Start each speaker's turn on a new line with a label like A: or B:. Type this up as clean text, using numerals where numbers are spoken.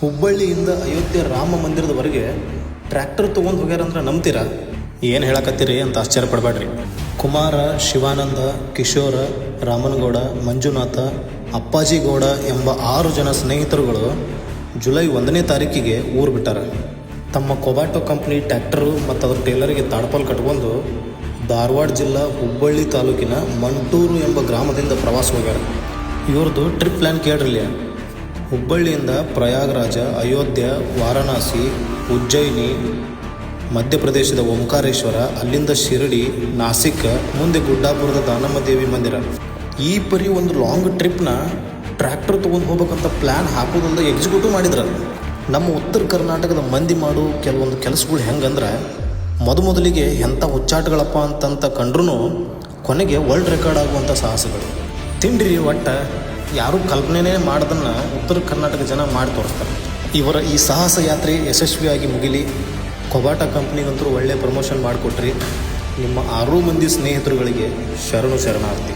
A: ಹುಬ್ಬಳ್ಳಿಯಿಂದ ಅಯೋಧ್ಯೆ ರಾಮ ಮಂದಿರದವರೆಗೆ ಟ್ರ್ಯಾಕ್ಟರ್ ತೊಗೊಂಡು ಹೋಗ್ಯಾರಂದ್ರೆ ನಂಬ್ತೀರಾ? ಏನು ಹೇಳಕತ್ತೀರಿ ಅಂತ ಆಶ್ಚರ್ಯ ಪಡಬೇಡ್ರಿ. ಕುಮಾರ, ಶಿವಾನಂದ, ಕಿಶೋರ, ರಾಮನಗೌಡ, ಮಂಜುನಾಥ, ಅಪ್ಪಾಜಿ ಗೌಡ ಎಂಬ 6 ಜನ ಸ್ನೇಹಿತರುಗಳು ಜುಲೈ 1ನೇ ತಾರೀಕಿಗೆ ಊರು ಬಿಟ್ಟಾರ. ತಮ್ಮ ಕೊಬಾಟೋ ಕಂಪ್ನಿ ಟ್ರ್ಯಾಕ್ಟರು ಮತ್ತು ಅದರ ಟೇಲರಿಗೆ ತಾಡ್ಪಾಲ್ ಕಟ್ಕೊಂಡು ಧಾರವಾಡ ಜಿಲ್ಲಾ ಹುಬ್ಬಳ್ಳಿ ತಾಲೂಕಿನ ಮಂಟೂರು ಎಂಬ ಗ್ರಾಮದಿಂದ ಪ್ರವಾಸ ಹೋಗ್ಯಾರ. ಇವ್ರದ್ದು ಟ್ರಿಪ್ ಪ್ಲ್ಯಾನ್ ಕೇಳ್ರಿಲ್ಲ. ಹುಬ್ಬಳ್ಳಿಯಿಂದ ಪ್ರಯಾಗರಾಜ, ಅಯೋಧ್ಯ, ವಾರಣಾಸಿ, ಉಜ್ಜಯಿನಿ, ಮಧ್ಯಪ್ರದೇಶದ ಓಂಕಾರೇಶ್ವರ, ಅಲ್ಲಿಂದ ಶಿರಡಿ, ನಾಸಿಕ್, ಮುಂದೆ ಗುಡ್ಡಾಪುರದ ದಾನಮ್ಮ ದೇವಿ ಮಂದಿರ. ಈ ಪರಿ ಒಂದು ಲಾಂಗ್ ಟ್ರಿಪ್ನ ಟ್ರ್ಯಾಕ್ಟರ್ ತೊಗೊಂಡು ಹೋಗ್ಬೇಕಂತ ಪ್ಲ್ಯಾನ್ ಹಾಕೋದಲ್ಲದೆ ಎಕ್ಸಿಕ್ಯೂಟಿವ್ ಮಾಡಿದ್ರು. ನಮ್ಮ ಉತ್ತರ ಕರ್ನಾಟಕದ ಮಂದಿ ಮಾಡೋ ಕೆಲವೊಂದು ಕೆಲಸಗಳು ಹೆಂಗಂದ್ರೆ, ಮೊದಲಿಗೆ ಎಂಥ ಹುಚ್ಚಾಟಗಳಪ್ಪ ಅಂತಂತ ಕಂಡ್ರೂ ಕೊನೆಗೆ ವರ್ಲ್ಡ್ ರೆಕಾರ್ಡ್ ಆಗುವಂಥ ಸಾಹಸಗಳು. ತಿಂಡ್ರಿ ಒಟ್ಟು ಯಾರೂ ಕಲ್ಪನೆ ಮಾಡ್ದನ್ನು ಉತ್ತರ ಕರ್ನಾಟಕ ಜನ ಮಾಡಿ ತೋರಿಸ್ತಾರೆ. ಇವರ ಈ ಸಾಹಸ ಯಾತ್ರೆ ಯಶಸ್ವಿಯಾಗಿ ಮುಗಿಲಿ. ಕೊಬಾಟ ಕಂಪ್ನಿಗಂತೂ ಒಳ್ಳೆ ಪ್ರಮೋಷನ್ ಮಾಡಿಕೊಟ್ರಿ. ನಿಮ್ಮ 6 ಮಂದಿ ಸ್ನೇಹಿತರುಗಳಿಗೆ ಶರಣಾರ್ಥಿ.